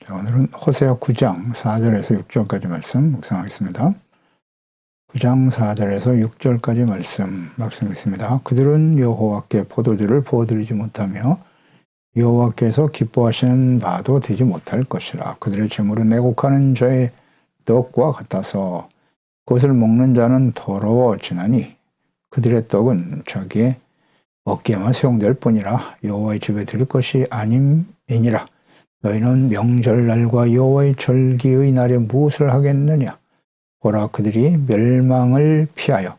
자, 오늘은 호세아 9장 4절에서 6절까지 말씀 묵상하겠습니다. 9장 4절에서 6절까지 말씀있습니다. 그들은 여호와께 포도주를 부어드리지 못하며 여호와께서 기뻐하시는 바도 되지 못할 것이라. 그들의 재물은 애곡하는 자의 떡과 같아서 그것을 먹는 자는 더러워지나니 그들의 떡은 자기의 먹기에만 사용될 뿐이라. 여호와의 집에 드릴 것이 아님이니라. 너희는 명절날과 여호와의 절기의 날에 무엇을 하겠느냐? 보라, 그들이 멸망을 피하여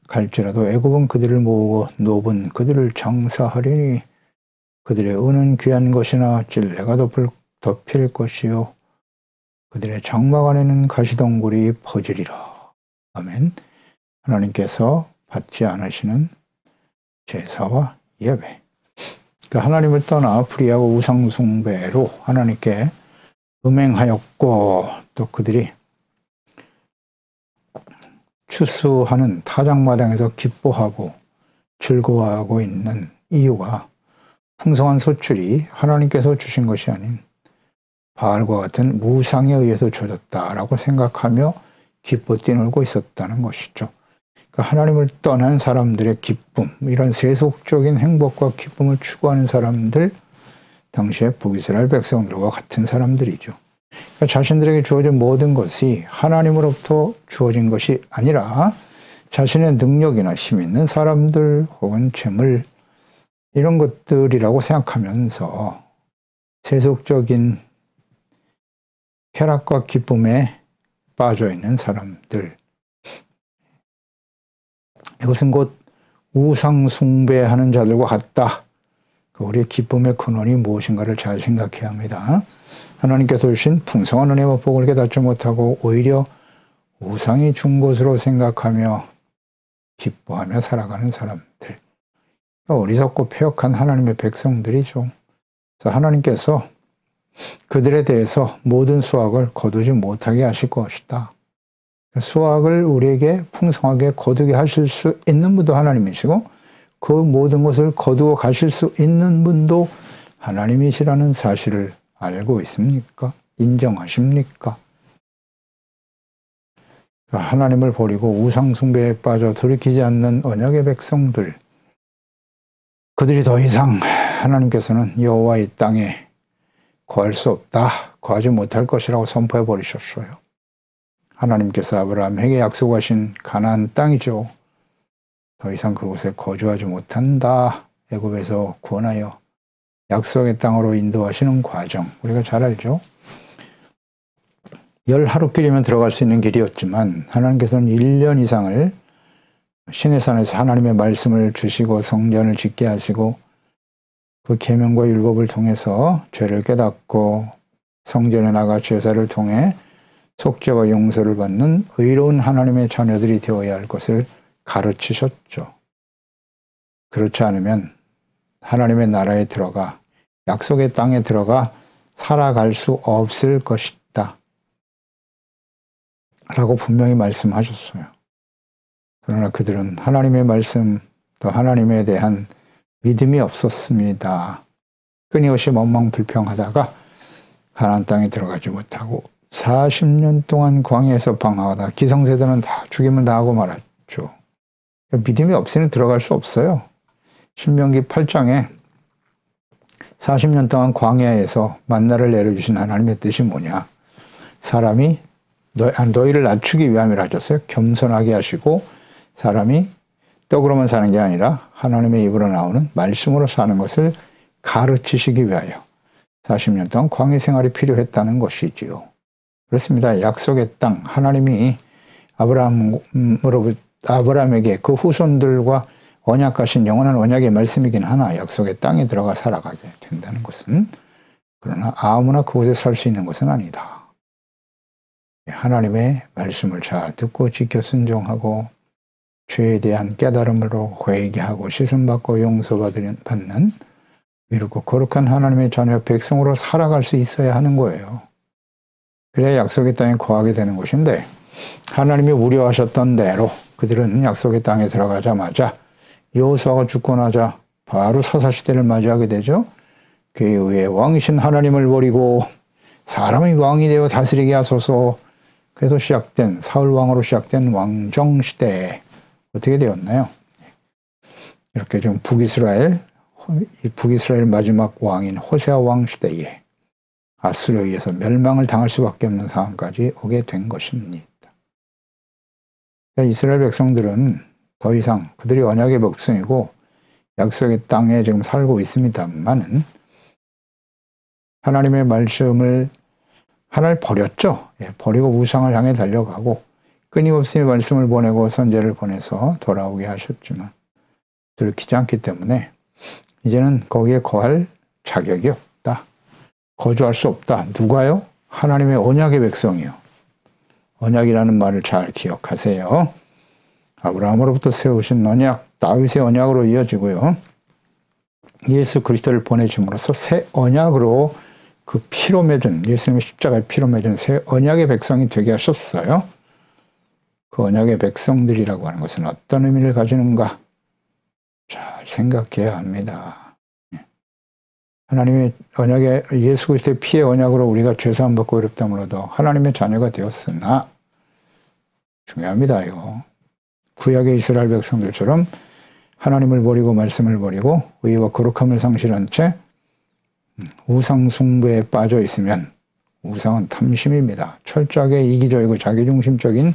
갈지라도 애굽은 그들을 모으고 노브는 그들을 장사하리니 그들의 은은 귀한 것이나 찔레가 덮일 것이요 그들의 장막 안에는 가시덩굴이 퍼지리라. 아멘. 하나님께서 받지 않으시는 제사와 예배, 하나님을 떠나 불의하고 우상숭배로 하나님께 음행하였고, 또 그들이 추수하는 타작마당에서 기뻐하고 즐거워하고 있는 이유가 풍성한 소출이 하나님께서 주신 것이 아닌 바알과 같은 무상에 의해서 주어졌다라고 생각하며 기뻐 뛰놀고 있었다는 것이죠. 하나님을 떠난 사람들의 기쁨, 이런 세속적인 행복과 기쁨을 추구하는 사람들, 당시에 북이스라엘 백성들과 같은 사람들이죠. 자신들에게 주어진 모든 것이 하나님으로부터 주어진 것이 아니라 자신의 능력이나 힘 있는 사람들 혹은 재물, 이런 것들이라고 생각하면서 세속적인 쾌락과 기쁨에 빠져 있는 사람들, 이것은 곧 우상 숭배하는 자들과 같다. 우리의 기쁨의 근원이 무엇인가를 잘 생각해야 합니다. 하나님께서 주신 풍성한 은혜와 복을 깨닫지 못하고 오히려 우상이 준 것으로 생각하며 기뻐하며 살아가는 사람들, 어리석고 패역한 하나님의 백성들이죠. 그래서 하나님께서 그들에 대해서 모든 수확을 거두지 못하게 하실 것이다. 수확을 우리에게 풍성하게 거두게 하실 수 있는 분도 하나님이시고 그 모든 것을 거두어 가실 수 있는 분도 하나님이시라는 사실을 알고 있습니까? 인정하십니까? 하나님을 버리고 우상숭배에 빠져 돌이키지 않는 언약의 백성들, 그들이 더 이상 하나님께서는 여호와의 땅에 거할 수 없다, 거하지 못할 것이라고 선포해 버리셨어요. 하나님께서 아브라함에게 약속하신 가나안 땅이죠. 더 이상 그곳에 거주하지 못한다. 애굽에서 구원하여 약속의 땅으로 인도하시는 과정, 우리가 잘 알죠. 10하루길이면 들어갈 수 있는 길이었지만 하나님께서는 1년 이상을 시내산에서 하나님의 말씀을 주시고 성전을 짓게 하시고 그 계명과 율법을 통해서 죄를 깨닫고 성전에 나가 제사를 통해 속죄와 용서를 받는 의로운 하나님의 자녀들이 되어야 할 것을 가르치셨죠. 그렇지 않으면 하나님의 나라에 들어가 약속의 땅에 들어가 살아갈 수 없을 것이다 라고 분명히 말씀하셨어요. 그러나 그들은 하나님의 말씀, 또 하나님에 대한 믿음이 없었습니다. 끊임없이 원망불평하다가 가나안 땅에 들어가지 못하고 40년 동안 광야에서 방황하다 기성세대는 다 죽임을 당하고 말았죠. 믿음이 없으니 들어갈 수 없어요. 신명기 8장에 40년 동안 광야에서 만나를 내려주신 하나님의 뜻이 뭐냐? 사람이 너희를 낮추기 위함이라 하셨어요. 겸손하게 하시고 사람이 떡으로만 사는 게 아니라 하나님의 입으로 나오는 말씀으로 사는 것을 가르치시기 위하여 40년 동안 광야 생활이 필요했다는 것이지요. 그렇습니다. 약속의 땅, 하나님이 아브라함에게 그 후손들과 언약하신 영원한 언약의 말씀이긴 하나 약속의 땅에 들어가 살아가게 된다는 것은, 그러나 아무나 그곳에 살 수 있는 것은 아니다. 하나님의 말씀을 잘 듣고 지켜 순종하고 죄에 대한 깨달음으로 회개하고 씻음받고 용서받는 이렇고 거룩한 하나님의 자녀 백성으로 살아갈 수 있어야 하는 거예요. 그래야 약속의 땅에 거하게 되는 것인데, 하나님이 우려하셨던 대로 그들은 약속의 땅에 들어가자마자 여호수아가 죽고 나자 바로 사사시대를 맞이하게 되죠. 그에 의해 왕이신 하나님을 버리고 사람이 왕이 되어 다스리게 하소서. 그래서 시작된 사울 왕으로 시작된 왕정 시대 어떻게 되었나요? 이렇게 지금 북이스라엘 마지막 왕인 호세아 왕 시대에 아수르에 의해서 멸망을 당할 수밖에 없는 상황까지 오게 된 것입니다. 이스라엘 백성들은 더 이상 그들이 언약의 백성이고 약속의 땅에 지금 살고 있습니다만은 하나님의 말씀을 하나를 버렸죠. 버리고 우상을 향해 달려가고 끊임없이 말씀을 보내고 선제를 보내서 돌아오게 하셨지만 들키지 않기 때문에 이제는 거기에 거할 자격이 없다. 거주할 수 없다. 누가요? 하나님의 언약의 백성이요. 언약이라는 말을 잘 기억하세요. 아브라함으로부터 세우신 언약, 다윗의 언약으로 이어지고요. 예수 그리스도를 보내줌으로써 새 언약으로 그 피로 맺은 예수님의 십자가의 피로 맺은 새 언약의 백성이 되게 하셨어요. 그 언약의 백성들이라고 하는 것은 어떤 의미를 가지는가? 잘 생각해야 합니다. 하나님의 언약의 예수 그리스도의 피의 언약으로 우리가 죄사함 받고 어렵다므로도 하나님의 자녀가 되었으나 중요합니다. 이거 구약의 이스라엘 백성들처럼 하나님을 버리고 말씀을 버리고 의와 거룩함을 상실한 채 우상 숭배에 빠져 있으면 우상은 탐심입니다. 철저하게 이기적이고 자기중심적인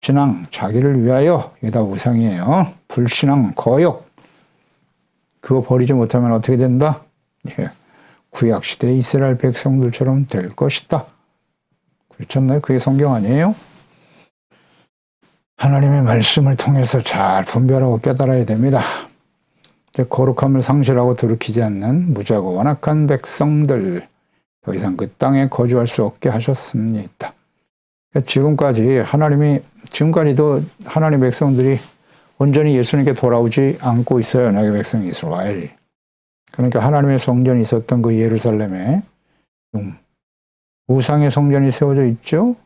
신앙, 자기를 위하여 이게 다 우상이에요. 불신앙, 거역 그거 버리지 못하면 어떻게 된다? 구약시대 이스라엘 백성들처럼 될 것이다. 그렇지 않나요? 그게 성경 아니에요? 하나님의 말씀을 통해서 잘 분별하고 깨달아야 됩니다. 거룩함을 상실하고 돌이키지 않는 무지하고 완악한 백성들 더 이상 그 땅에 거주할 수 없게 하셨습니다. 지금까지도 하나님의 백성들이 온전히 예수님께 돌아오지 않고 있어요. 언약의 백성 이스라엘. 그러니까 하나님의 성전이 있었던 그 예루살렘에 우상의 성전이 세워져 있죠.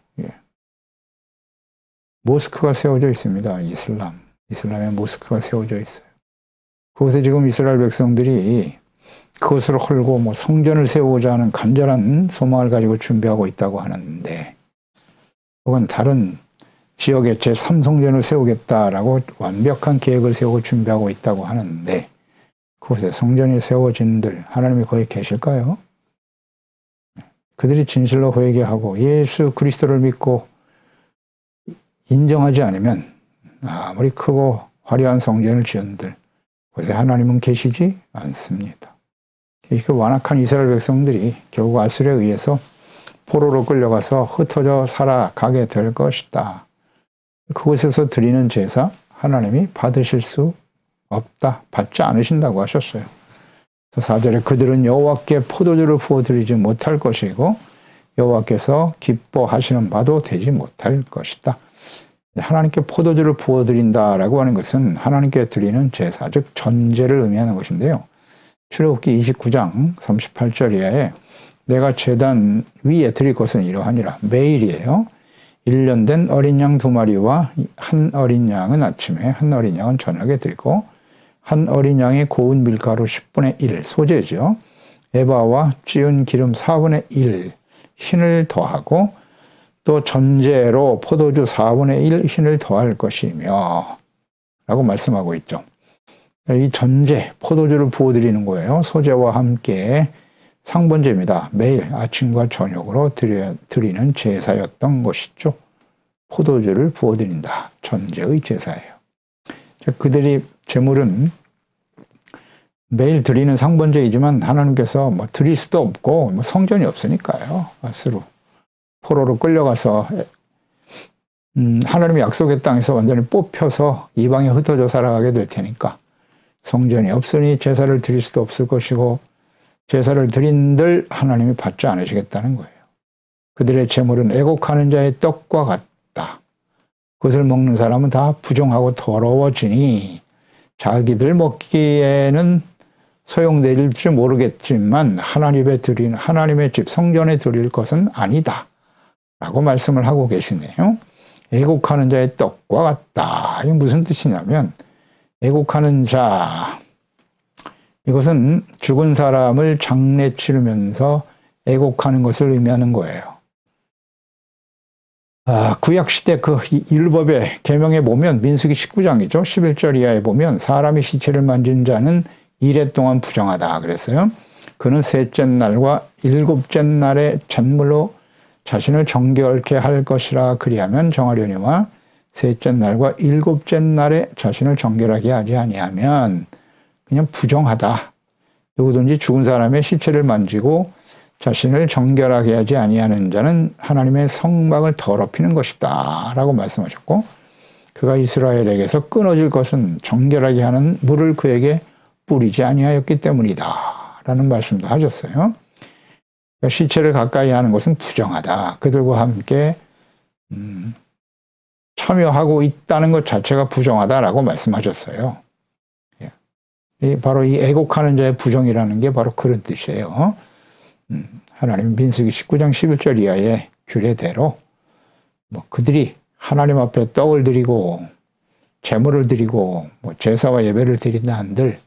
모스크가 세워져 있습니다. 이슬람의 모스크가 세워져 있어요. 그곳에 지금 이스라엘 백성들이 그것을 헐고 성전을 세우고자 하는 간절한 소망을 가지고 준비하고 있다고 하는데, 혹은 다른 지역에 제3성전을 세우겠다라고 완벽한 계획을 세우고 준비하고 있다고 하는데, 그곳에 성전이 세워진들 하나님이 거기 계실까요? 그들이 진실로 회개하고 예수 그리스도를 믿고 인정하지 않으면 아무리 크고 화려한 성전을 지은들 그곳에 하나님은 계시지 않습니다. 그 완악한 이스라엘 백성들이 결국 아수르에 의해서 포로로 끌려가서 흩어져 살아가게 될 것이다. 그곳에서 드리는 제사 하나님이 받으실 수 없다. 받지 않으신다고 하셨어요. 4절에 그들은 여호와께 포도주를 부어드리지 못할 것이고 여호와께서 기뻐하시는 바도 되지 못할 것이다. 하나님께 포도주를 부어드린다라고 하는 것은 하나님께 드리는 제사, 즉 전제를 의미하는 것인데요. 출애굽기 29장 38절 이하에 내가 제단 위에 드릴 것은 이러하니라. 매일이에요. 1년 된 어린 양 2마리와 한 어린 양은 아침에, 한 어린 양은 저녁에 드리고 한 어린 양의 고운 밀가루 10분의 1 소재죠. 에바와 찌은 기름 4분의 1 흰을 더하고 또 전제로 포도주 4분의 1 흰을 더할 것이며 라고 말씀하고 있죠. 이 전제, 포도주를 부어드리는 거예요. 소재와 함께 상번제입니다. 매일 아침과 저녁으로 드리는 제사였던 것이죠. 포도주를 부어드린다. 전제의 제사예요. 그들이 제물은 매일 드리는 상번제이지만 하나님께서 드릴 수도 없고 성전이 없으니까요. 아수르 포로로 끌려가서 하나님의 약속의 땅에서 완전히 뽑혀서 이방에 흩어져 살아가게 될 테니까 성전이 없으니 제사를 드릴 수도 없을 것이고 제사를 드린들 하나님이 받지 않으시겠다는 거예요. 그들의 제물은 애곡하는 자의 떡과 같다. 그것을 먹는 사람은 다 부정하고 더러워지니 자기들 먹기에는 소용될지 모르겠지만 하나님의 집 성전에 드릴 것은 아니다. 라고 말씀을 하고 계시네요. 애곡하는 자의 떡과 같다. 이게 무슨 뜻이냐면 애곡하는 자, 이것은 죽은 사람을 장례 치르면서 애곡하는 것을 의미하는 거예요. 구약시대 그 율법의 계명에 보면 민수기 19장이죠. 11절 이하에 보면 사람이 시체를 만진 자는 이래 동안 부정하다 그랬어요. 그는 셋째 날과 일곱째 날에 잔물로 자신을 정결케 할 것이라 그리하면 정하려니와 셋째 날과 일곱째 날에 자신을 정결하게 하지 아니하면 그냥 부정하다. 누구든지 죽은 사람의 시체를 만지고 자신을 정결하게 하지 아니하는 자는 하나님의 성막을 더럽히는 것이다 라고 말씀하셨고, 그가 이스라엘에게서 끊어질 것은 정결하게 하는 물을 그에게 뿌리지 아니하였기 때문이다 라는 말씀도 하셨어요. 그러니까 시체를 가까이 하는 것은 부정하다. 그들과 함께 참여하고 있다는 것 자체가 부정하다라고 말씀하셨어요. 바로 이 애곡하는 자의 부정이라는 게 바로 그런 뜻이에요. 하나님 민수기 19장 11절 이하의 규례대로 그들이 하나님 앞에 떡을 드리고 제물을 드리고 제사와 예배를 드린다 한들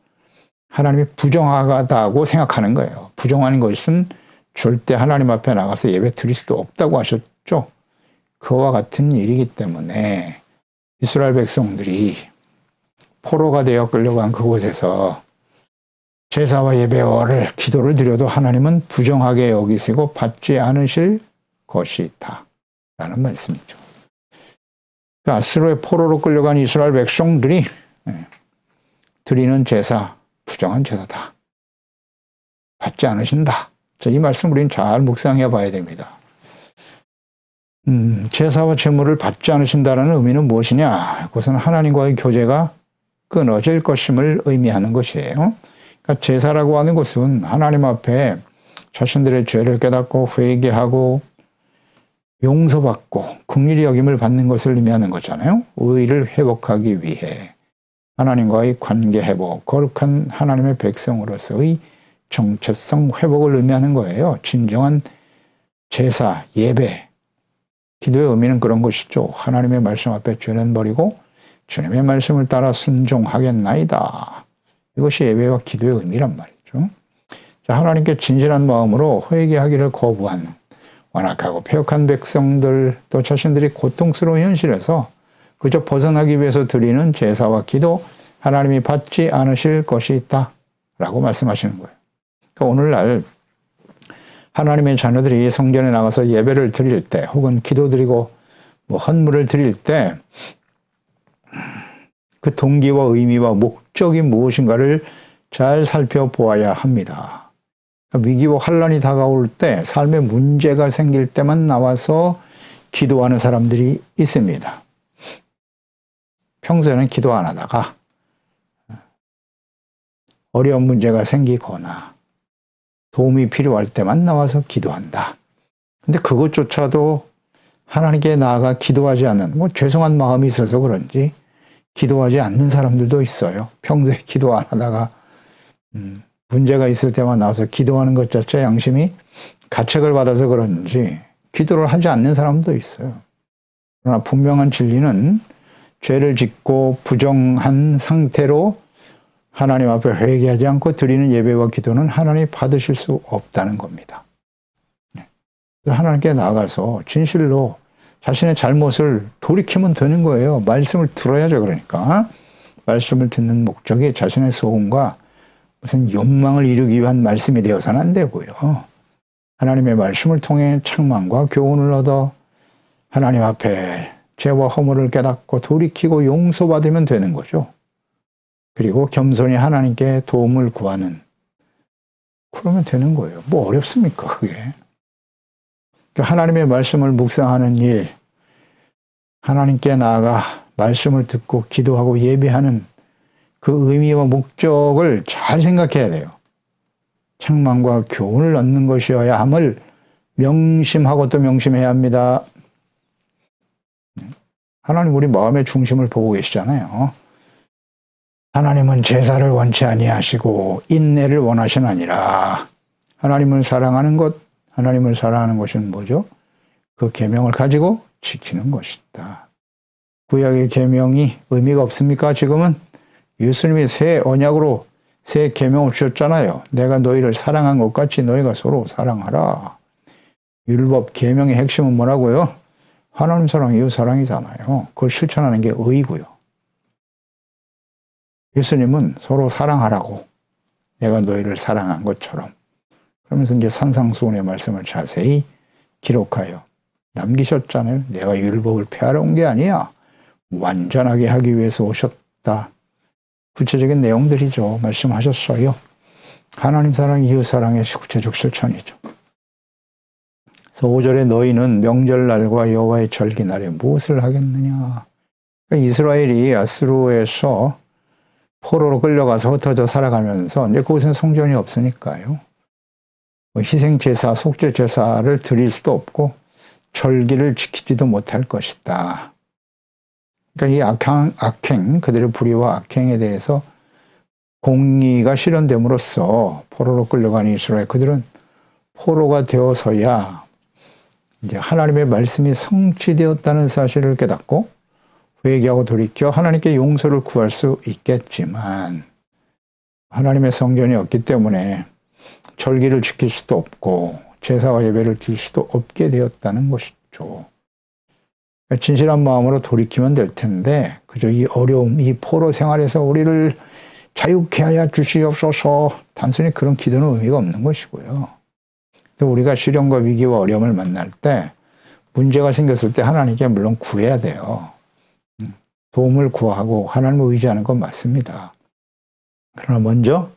하나님이 부정하다고 생각하는 거예요. 부정하는 것은 절대 하나님 앞에 나가서 예배 드릴 수도 없다고 하셨죠. 그와 같은 일이기 때문에 이스라엘 백성들이 포로가 되어 끌려간 그곳에서 제사와 예배를 기도를 드려도 하나님은 부정하게 여기시고 받지 않으실 것이다 라는 말씀이죠. 아수르의 포로로 끌려간 이스라엘 백성들이 드리는 제사 부정한 제사다. 받지 않으신다. 이 말씀 우리는 잘 묵상해 봐야 됩니다. 제사와 제물을 받지 않으신다는 의미는 무엇이냐? 그것은 하나님과의 교제가 끊어질 것임을 의미하는 것이에요. 그러니까 제사라고 하는 것은 하나님 앞에 자신들의 죄를 깨닫고 회개하고 용서받고 긍휼히 여김을 받는 것을 의미하는 거잖아요. 의를 회복하기 위해 하나님과의 관계 회복, 거룩한 하나님의 백성으로서의 정체성 회복을 의미하는 거예요. 진정한 제사, 예배, 기도의 의미는 그런 것이죠. 하나님의 말씀 앞에 죄는 버리고 주님의 말씀을 따라 순종하겠나이다. 이것이 예배와 기도의 의미란 말이죠. 하나님께 진실한 마음으로 회개하기를 거부한 완악하고 패역한 백성들, 또 자신들이 고통스러운 현실에서 그저 벗어나기 위해서 드리는 제사와 기도, 하나님이 받지 않으실 것이 있다 라고 말씀하시는 거예요. 그러니까 오늘날 하나님의 자녀들이 성전에 나가서 예배를 드릴 때 혹은 기도드리고 헌물을 드릴 때 그 동기와 의미와 목적이 무엇인가를 잘 살펴보아야 합니다. 위기와 환란이 다가올 때 삶에 문제가 생길 때만 나와서 기도하는 사람들이 있습니다. 평소에는 기도 안 하다가 어려운 문제가 생기거나 도움이 필요할 때만 나와서 기도한다. 근데 그것조차도 하나님께 나아가 기도하지 않는 죄송한 마음이 있어서 그런지 기도하지 않는 사람들도 있어요. 평소에 기도 안 하다가 문제가 있을 때만 나와서 기도하는 것 자체 양심이 가책을 받아서 그런지 기도를 하지 않는 사람도 있어요. 그러나 분명한 진리는 죄를 짓고 부정한 상태로 하나님 앞에 회개하지 않고 드리는 예배와 기도는 하나님이 받으실 수 없다는 겁니다. 하나님께 나아가서 진실로 자신의 잘못을 돌이키면 되는 거예요. 말씀을 들어야죠. 그러니까 말씀을 듣는 목적이 자신의 소원과 무슨 욕망을 이루기 위한 말씀이 되어서는 안 되고요. 하나님의 말씀을 통해 책망과 교훈을 얻어 하나님 앞에 죄와 허물을 깨닫고 돌이키고 용서받으면 되는 거죠. 그리고 겸손히 하나님께 도움을 구하는, 그러면 되는 거예요. 뭐 어렵습니까 그게. 하나님의 말씀을 묵상하는 일, 하나님께 나아가 말씀을 듣고 기도하고 예배하는 그 의미와 목적을 잘 생각해야 돼요. 책망과 교훈을 얻는 것이어야 함을 명심하고 또 명심해야 합니다. 하나님 우리 마음의 중심을 보고 계시잖아요. 하나님은 제사를 원치 아니하시고 인내를 원하시나니라. 하나님을 사랑하는 것, 하나님을 사랑하는 것은 뭐죠? 그 계명을 가지고 지키는 것이다. 구약의 계명이 의미가 없습니까? 지금은 예수님이 새 언약으로 새 계명을 주셨잖아요. 내가 너희를 사랑한 것 같이 너희가 서로 사랑하라. 율법 계명의 핵심은 뭐라고요? 하나님 사랑, 이웃 사랑이잖아요. 그걸 실천하는 게 의고요. 예수님은 서로 사랑하라고, 내가 너희를 사랑한 것처럼. 그러면서 이제 산상수훈의 말씀을 자세히 기록하여 남기셨잖아요. 내가 율법을 폐하러 온 게 아니야. 완전하게 하기 위해서 오셨다. 구체적인 내용들이죠. 말씀하셨어요. 하나님 사랑, 이웃 사랑의 구체적 실천이죠. 그래서 5절에 너희는 명절날과 여호와의 절기날에 무엇을 하겠느냐. 그러니까 이스라엘이 아수르에서 포로로 끌려가서 흩어져 살아가면서 이제 그곳엔 성전이 없으니까요. 희생제사, 속죄제사를 드릴 수도 없고 절기를 지키지도 못할 것이다. 그러니까 이 악행, 그들의 불의와 악행에 대해서 공의가 실현됨으로써 포로로 끌려간 이스라엘, 그들은 포로가 되어서야 이제 하나님의 말씀이 성취되었다는 사실을 깨닫고 회개하고 돌이켜 하나님께 용서를 구할 수 있겠지만, 하나님의 성전이 없기 때문에 절기를 지킬 수도 없고 제사와 예배를 드릴 수도 없게 되었다는 것이죠. 진실한 마음으로 돌이키면 될 텐데 그저 이 어려움, 이 포로 생활에서 우리를 자유케 하여 주시옵소서, 단순히 그런 기도는 의미가 없는 것이고요. 우리가 시련과 위기와 어려움을 만날 때, 문제가 생겼을 때 하나님께 물론 구해야 돼요. 도움을 구하고 하나님을 의지하는 건 맞습니다. 그러나 먼저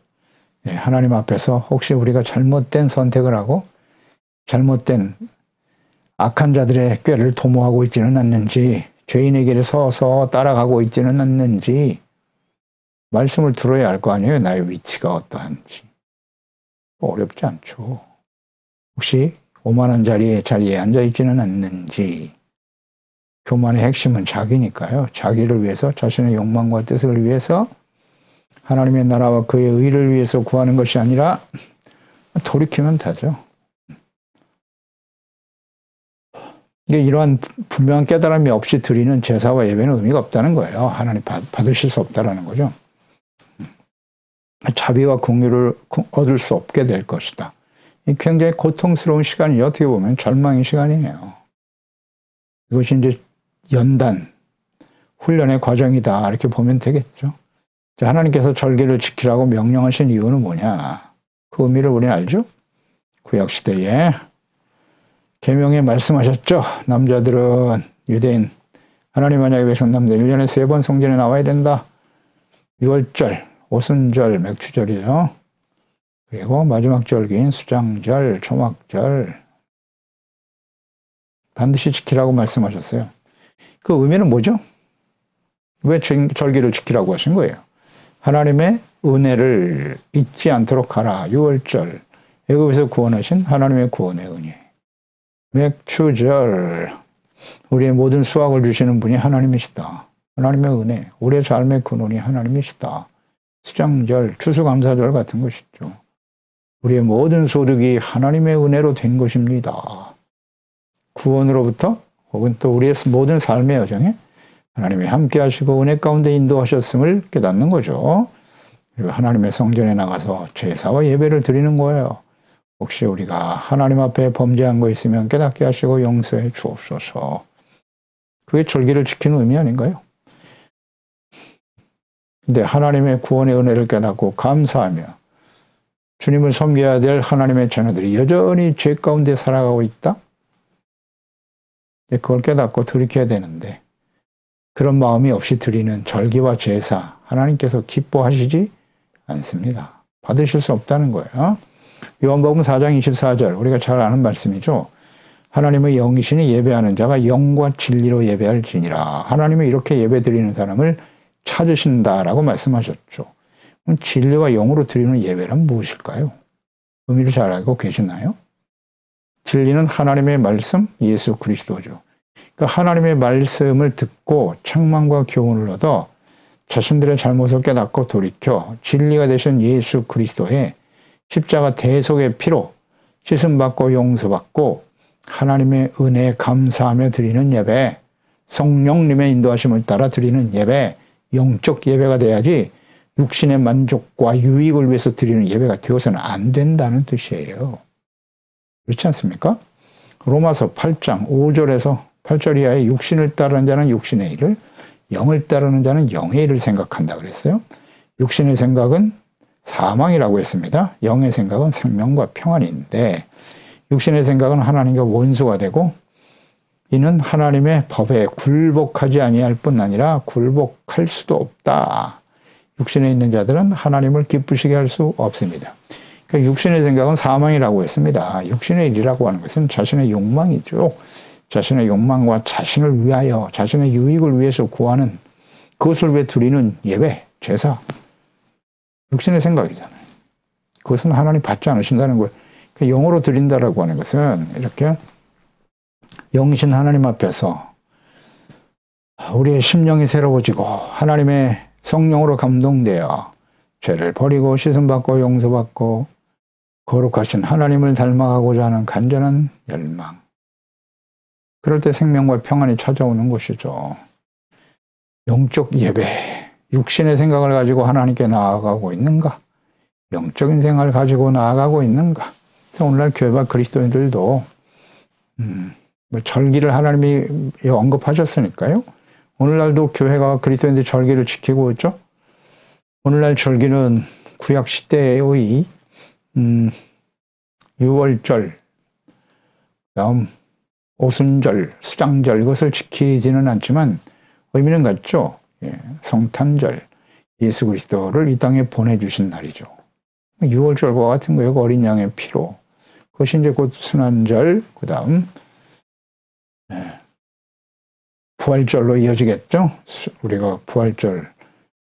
하나님 앞에서 혹시 우리가 잘못된 선택을 하고 잘못된 악한 자들의 꾀를 도모하고 있지는 않는지, 죄인의 길에 서서 따라가고 있지는 않는지 말씀을 들어야 할 거 아니에요. 나의 위치가 어떠한지. 어렵지 않죠. 혹시 오만한 자리에 앉아 있지는 않는지. 교만의 핵심은 자기니까요. 자기를 위해서, 자신의 욕망과 뜻을 위해서, 하나님의 나라와 그의 의를 위해서 구하는 것이 아니라 돌이키면 되죠. 이게 이러한 분명한 깨달음이 없이 드리는 제사와 예배는 의미가 없다는 거예요. 하나님 받으실 수 없다는 거죠. 자비와 긍휼을 얻을 수 없게 될 것이다. 굉장히 고통스러운 시간이, 어떻게 보면 절망의 시간이에요. 이것이 이제 연단, 훈련의 과정이다, 이렇게 보면 되겠죠. 하나님께서 절기를 지키라고 명령하신 이유는 뭐냐? 그 의미를 우리는 알죠? 구약시대에 계명에 말씀하셨죠. 남자들은, 유대인, 하나님 만약에 백성 남들 1년에 3번 성전에 나와야 된다. 유월절, 오순절, 맥추절이죠. 그리고 마지막 절기인 수장절, 초막절, 반드시 지키라고 말씀하셨어요. 그 의미는 뭐죠? 왜 절기를 지키라고 하신 거예요? 하나님의 은혜를 잊지 않도록 하라. 유월절, 애굽에서 구원하신 하나님의 구원의 은혜. 맥추절, 우리의 모든 수확을 주시는 분이 하나님이시다. 하나님의 은혜, 우리의 삶의 근원이 하나님이시다. 수장절, 추수감사절 같은 것이죠. 우리의 모든 소득이 하나님의 은혜로 된 것입니다. 구원으로부터 혹은 또 우리의 모든 삶의 여정에 하나님이 함께 하시고 은혜 가운데 인도하셨음을 깨닫는 거죠. 그리고 하나님의 성전에 나가서 제사와 예배를 드리는 거예요. 혹시 우리가 하나님 앞에 범죄한 거 있으면 깨닫게 하시고 용서해 주옵소서. 그게 절기를 지키는 의미 아닌가요? 근데 하나님의 구원의 은혜를 깨닫고 감사하며 주님을 섬겨야 될 하나님의 자녀들이 여전히 죄 가운데 살아가고 있다? 그걸 깨닫고 돌이켜야 되는데, 그런 마음이 없이 드리는 절기와 제사, 하나님께서 기뻐하시지 않습니다. 받으실 수 없다는 거예요. 요한복음 4장 24절, 우리가 잘 아는 말씀이죠. 하나님의 영이시니 예배하는 자가 영과 진리로 예배할지니라. 하나님이 이렇게 예배드리는 사람을 찾으신다라고 말씀하셨죠. 그럼 진리와 영으로 드리는 예배란 무엇일까요? 의미를 잘 알고 계시나요? 진리는 하나님의 말씀, 예수 그리스도죠. 그러니까 하나님의 말씀을 듣고 책망과 교훈을 얻어 자신들의 잘못을 깨닫고 돌이켜 진리가 되신 예수 그리스도의 십자가 대속의 피로 씻음받고 용서받고 하나님의 은혜에 감사하며 드리는 예배, 성령님의 인도하심을 따라 드리는 예배, 영적 예배가 돼야지 육신의 만족과 유익을 위해서 드리는 예배가 되어서는 안 된다는 뜻이에요. 그렇지 않습니까? 로마서 8장 5절에서 8절 이하에 육신을 따르는 자는 육신의 일을, 영을 따르는 자는 영의 일을 생각한다 그랬어요. 육신의 생각은 사망이라고 했습니다. 영의 생각은 생명과 평안인데, 육신의 생각은 하나님과 원수가 되고, 이는 하나님의 법에 굴복하지 아니할 뿐 아니라 굴복할 수도 없다. 육신에 있는 자들은 하나님을 기쁘시게 할 수 없습니다. 그러니까 육신의 생각은 사망이라고 했습니다. 육신의 일이라고 하는 것은 자신의 욕망이죠. 자신의 욕망과 자신을 위하여, 자신의 유익을 위해서 구하는, 그것을 위해 드리는 예배, 제사, 육신의 생각이잖아요. 그것은 하나님 받지 않으신다는 거예요. 그러니까 영으로 드린다라고 하는 것은 이렇게 영신 하나님 앞에서 우리의 심령이 새로워지고 하나님의 성령으로 감동되어 죄를 버리고 씻음받고 용서받고 거룩하신 하나님을 닮아가고자 하는 간절한 열망. 그럴 때 생명과 평안이 찾아오는 것이죠. 영적 예배, 육신의 생각을 가지고 하나님께 나아가고 있는가? 영적인 생각을 가지고 나아가고 있는가? 그래서 오늘날 교회와 그리스도인들도 절기를 하나님이 언급하셨으니까요. 오늘날도 교회가 그리스도인들 절기를 지키고 있죠. 오늘날 절기는 구약 시대의 유월절, 다음 오순절, 수장절, 이것을 지키지는 않지만 의미는 같죠. 성탄절, 예수 그리스도를 이 땅에 보내주신 날이죠. 유월절과 같은 거예요. 어린 양의 피로. 그것이 이제 곧 순환절, 그 다음 부활절로 이어지겠죠. 우리가 부활절,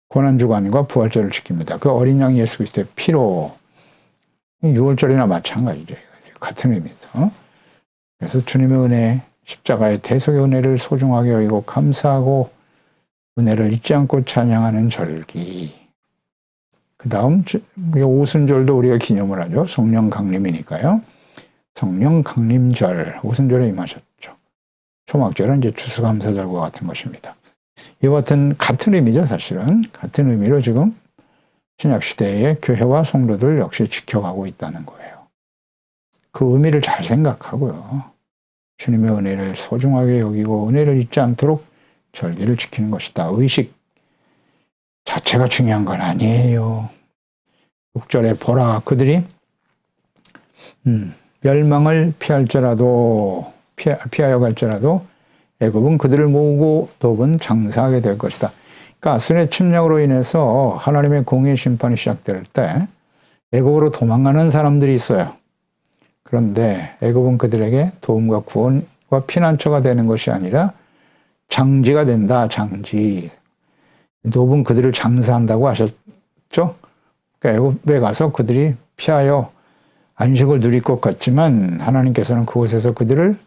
고난주간과 부활절을 지킵니다. 그 어린 양 예수 그리스도의 피로, 유월절이나 마찬가지죠. 같은 의미죠. 그래서 주님의 은혜, 십자가의 대속의 은혜를 소중하게 여기고 감사하고 은혜를 잊지 않고 찬양하는 절기. 그 다음 오순절도 우리가 기념을 하죠. 성령 강림이니까요. 성령 강림절, 오순절에 임하셨죠. 초막절은 이제 추수감사절과 같은 것입니다. 이와 같은 의미죠, 사실은. 같은 의미로 지금 신약시대의 교회와 성도들 역시 지켜가고 있다는 거예요. 그 의미를 잘 생각하고요. 주님의 은혜를 소중하게 여기고 은혜를 잊지 않도록 절기를 지키는 것이다. 의식 자체가 중요한 건 아니에요. 6절에 보라, 그들이 멸망을 피하여 갈지라도 애굽은 그들을 모으고 돕은 장사하게 될 것이다. 그러니까 아수르의 침략으로 인해서 하나님의 공의 심판이 시작될 때 애굽으로 도망가는 사람들이 있어요. 그런데 애굽은 그들에게 도움과 구원과 피난처가 되는 것이 아니라 장지가 된다. 장지. 돕은 그들을 장사한다고 하셨죠. 그러니까 애굽에 가서 그들이 피하여 안식을 누릴 것 같지만 하나님께서는 그곳에서 그들을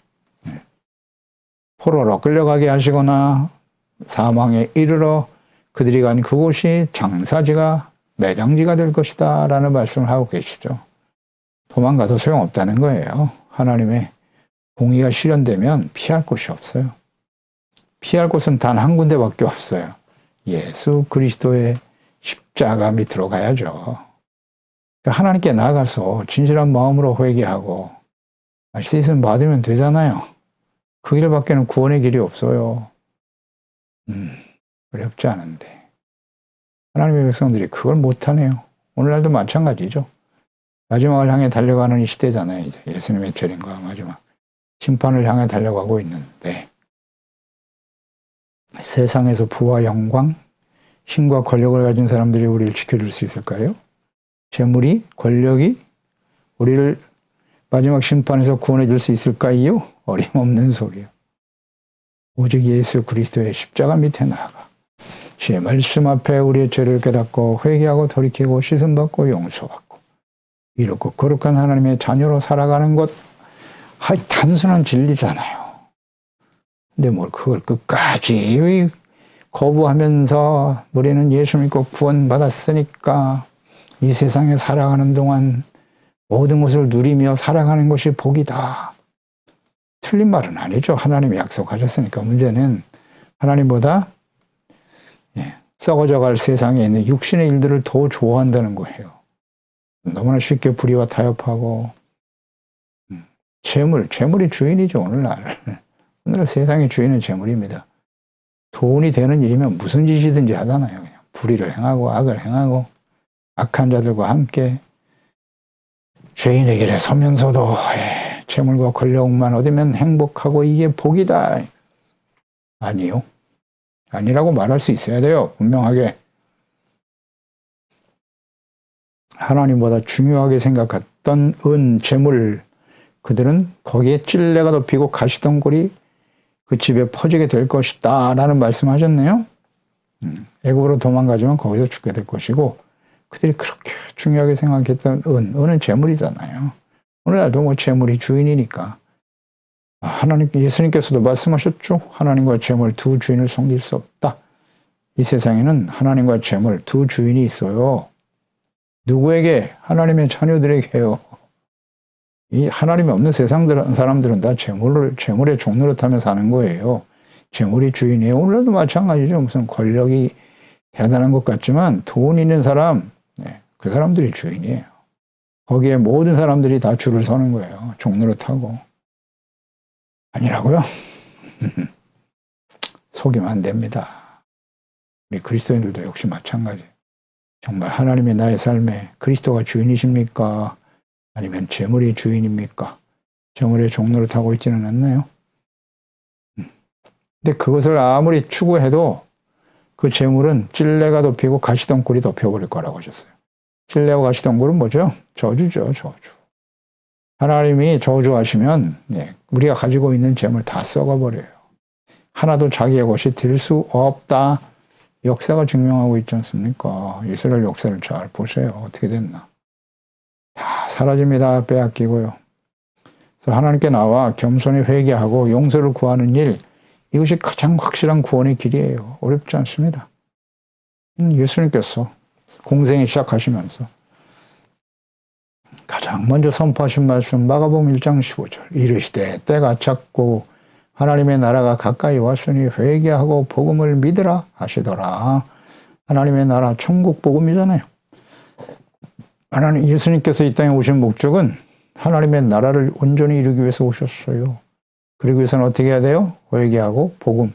포로로 끌려가게 하시거나 사망에 이르러 그들이 간 그곳이 장사지가 매장지가 될 것이다 라는 말씀을 하고 계시죠. 도망가도 소용없다는 거예요. 하나님의 공의가 실현되면 피할 곳이 없어요. 피할 곳은 단 한 군데밖에 없어요. 예수 그리스도의 십자가 밑으로 가야죠. 그러니까 하나님께 나아가서 진실한 마음으로 회개하고 씻음 받으면 되잖아요. 그 길밖에는 구원의 길이 없어요. 어렵지 않은데 하나님의 백성들이 그걸 못하네요. 오늘날도 마찬가지죠. 마지막을 향해 달려가는 이 시대잖아요. 이제 예수님의 재림과 마지막 심판을 향해 달려가고 있는데 세상에서 부와 영광, 힘과 권력을 가진 사람들이 우리를 지켜줄 수 있을까요? 재물이, 권력이 우리를 마지막 심판에서 구원해 줄 수 있을까요? 어림없는 소리요. 오직 예수 그리스도의 십자가 밑에 나아가 주의 말씀 앞에 우리의 죄를 깨닫고 회개하고 돌이키고 씻음받고 용서받고 이렇고 거룩한 하나님의 자녀로 살아가는 것, 단순한 진리잖아요. 근데 뭘 그걸 끝까지 거부하면서 우리는 예수 믿고 구원받았으니까 이 세상에 살아가는 동안 모든 것을 누리며 살아가는 것이 복이다. 틀린 말은 아니죠. 하나님이 약속하셨으니까. 문제는 하나님보다 썩어져갈 세상에 있는 육신의 일들을 더 좋아한다는 거예요. 너무나 쉽게 불의와 타협하고 재물이 주인이죠. 오늘날 세상의 주인은 재물입니다. 돈이 되는 일이면 무슨 짓이든지 하잖아요. 그냥 불의를 행하고 악을 행하고 악한 자들과 함께 죄인의 길에 서면서도 재물과 권력만 얻으면 행복하고 이게 복이다. 아니요. 아니라고 말할 수 있어야 돼요. 분명하게. 하나님보다 중요하게 생각했던 재물, 그들은 거기에 찔레가 덮이고 가시덩굴이 그 집에 퍼지게 될 것이다 라는 말씀하셨네요. 애국으로 도망가지만 거기서 죽게 될 것이고, 그들이 그렇게 중요하게 생각했던 은은 재물이잖아요. 오늘날도 뭐 재물이 주인이니까. 예수님께서도 말씀하셨죠. 하나님과 재물 두 주인을 섬길 수 없다. 이 세상에는 하나님과 재물 두 주인이 있어요. 누구에게? 하나님의 자녀들에게요. 이 하나님이 없는 세상 사람들은 다 재물의 종로로 타며 사는 거예요. 재물이 주인이에요. 오늘도 마찬가지죠. 무슨 권력이 대단한 것 같지만 돈 있는 사람, 그 사람들이 주인이에요. 거기에 모든 사람들이 다 줄을 서는 거예요. 종로로 타고. 아니라고요? 속이면 안 됩니다. 우리 그리스도인들도 역시 마찬가지예요. 정말 하나님의 나의 삶에 그리스도가 주인이십니까? 아니면 재물이 주인입니까? 재물의 종로를 타고 있지는 않나요? 근데 그것을 아무리 추구해도 그 재물은 찔레가 덮이고 가시덩굴이 덮여버릴 거라고 하셨어요. 찔레와 가시덩굴은 뭐죠? 저주죠, 저주. 하나님이 저주하시면 우리가 가지고 있는 재물 다 썩어버려요. 하나도 자기의 것이 될 수 없다. 역사가 증명하고 있지 않습니까? 이스라엘 역사를 잘 보세요. 어떻게 됐나. 다 사라집니다. 빼앗기고요. 그래서 하나님께 나와 겸손히 회개하고 용서를 구하는 일, 이것이 가장 확실한 구원의 길이에요. 어렵지 않습니다. 예수님께서 공생에 시작하시면서 가장 먼저 선포하신 말씀 마가복음 1장 15절 이르시되 때가 찼고 하나님의 나라가 가까이 왔으니 회개하고 복음을 믿으라 하시더라. 하나님의 나라 천국 복음이잖아요. 예수님께서 이 땅에 오신 목적은 하나님의 나라를 온전히 이루기 위해서 오셨어요. 그리고 위해서는 어떻게 해야 돼요? 회개하고 복음,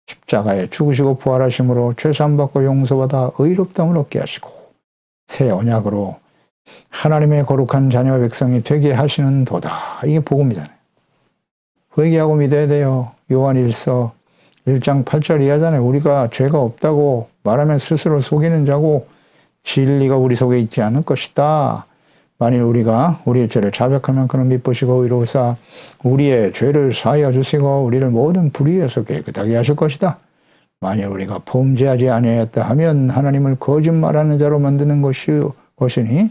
십자가에 죽으시고 부활하심으로 죄사함 받고 용서받아 의롭다움을 얻게 하시고 새 언약으로 하나님의 거룩한 자녀 백성이 되게 하시는 도다. 이게 복음이잖아요. 회개하고 믿어야 돼요. 요한일서 1장 8절 이하잖아요. 우리가 죄가 없다고 말하면 스스로 속이는 자고 진리가 우리 속에 있지 않을 것이다. 만일 우리가 우리의 죄를 자백하면 그는 미쁘시고 의로우사 우리의 죄를 사하여 주시고 우리를 모든 불의에서 깨끗하게 하실 것이다. 만일 우리가 범죄하지 아니하였다 하면 하나님을 거짓말하는 자로 만드는 것이니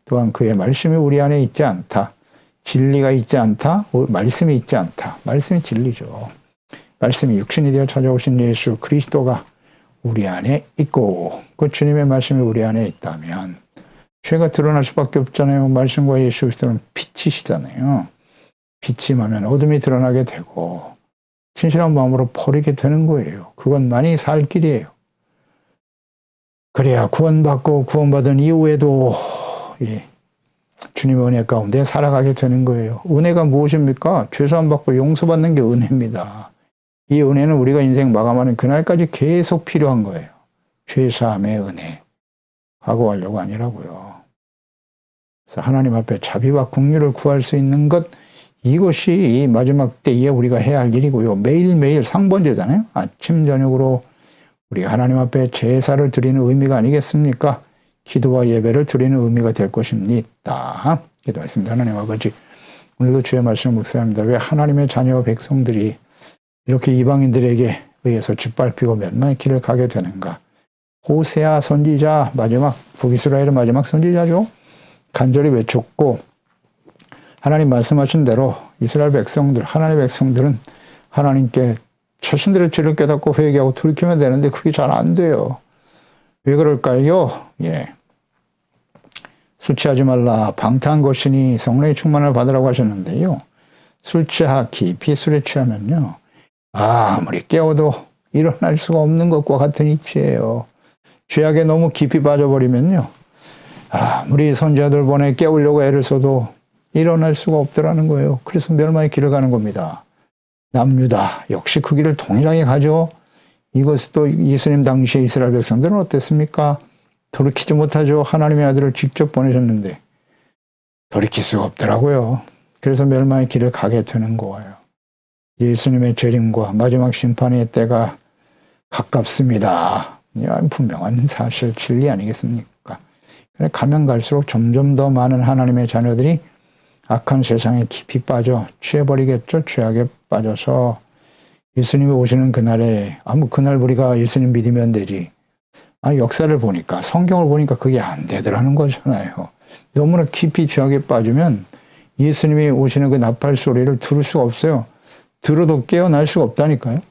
또한 그의 말씀이 우리 안에 있지 않다. 진리가 있지 않다. 말씀이 있지 않다. 말씀이 진리죠. 말씀이 육신이 되어 찾아오신 예수 그리스도가 우리 안에 있고 그 주님의 말씀이 우리 안에 있다면 죄가 드러날 수밖에 없잖아요. 말씀과 예수 그리스도는 빛이시잖아요. 빛이 임하면 어둠이 드러나게 되고 진실한 마음으로 버리게 되는 거예요. 그것만이 살 길이에요. 그래야 구원받고 구원받은 이후에도 주님의 은혜 가운데 살아가게 되는 거예요. 은혜가 무엇입니까? 죄사함 받고 용서받는 게 은혜입니다. 이 은혜는 우리가 인생 마감하는 그날까지 계속 필요한 거예요. 죄사함의 은혜. 과거하려고 아니라고요. 그래서 하나님 앞에 자비와 긍휼을 구할 수 있는 것, 이것이 마지막 때에 우리가 해야 할 일이고요. 매일매일 상번제잖아요. 아침 저녁으로 우리가 하나님 앞에 제사를 드리는 의미가 아니겠습니까? 기도와 예배를 드리는 의미가 될 것입니다. 기도하겠습니다. 하나님 아버지, 오늘도 주의 말씀을 묵상합니다. 왜 하나님의 자녀와 백성들이 이렇게 이방인들에게 의해서 짓밟히고 멸망의 길을 가게 되는가? 호세아 선지자, 마지막 북이스라엘의 마지막 선지자죠. 간절히 외쳤고 하나님 말씀하신 대로 이스라엘 백성들, 하나님의 백성들은 하나님께 자신들의 죄를 깨닫고 회개하고 돌이키면 되는데 그게 잘 안 돼요. 왜 그럴까요? 술 취하지 말라. 방탕한 것이니 성령의 충만을 받으라고 하셨는데요. 깊이 술에 취하면요. 아무리 깨워도 일어날 수가 없는 것과 같은 이치예요. 죄악에 너무 깊이 빠져버리면요. 아무리 선지자들 보내 깨우려고 애를 써도 일어날 수가 없더라는 거예요. 그래서 멸망의 길을 가는 겁니다. 남유다 역시 그 길을 동일하게 가죠. 이것이 또 예수님 당시에 이스라엘 백성들은 어땠습니까? 돌이키지 못하죠. 하나님의 아들을 직접 보내셨는데 돌이킬 수가 없더라고요. 그래서 멸망의 길을 가게 되는 거예요. 예수님의 재림과 마지막 심판의 때가 가깝습니다. 분명한 사실 진리 아니겠습니까? 가면 갈수록 점점 더 많은 하나님의 자녀들이 악한 세상에 깊이 빠져 취해버리겠죠. 죄악에 빠져서 예수님이 오시는 그날에 그날 우리가 예수님 믿으면 되지. 역사를 보니까 성경을 보니까 그게 안 되더라는 거잖아요. 너무나 깊이 죄악에 빠지면 예수님이 오시는 그 나팔 소리를 들을 수가 없어요. 들어도 깨어날 수가 없다니까요.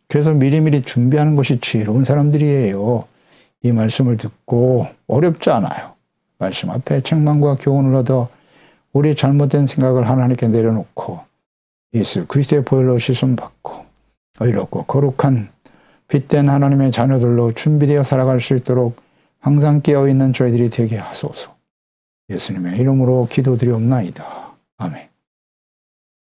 그래서 미리미리 준비하는 것이 지혜로운 사람들이에요. 이 말씀을 듣고 어렵지 않아요. 말씀 앞에 책망과 교훈을 얻어 우리의 잘못된 생각을 하나님께 내려놓고 예수 그리스도의 보혈로 씻음받고 의롭고 거룩한 빛된 하나님의 자녀들로 준비되어 살아갈 수 있도록 항상 깨어있는 저희들이 되게 하소서. 예수님의 이름으로 기도드리옵나이다. 아멘.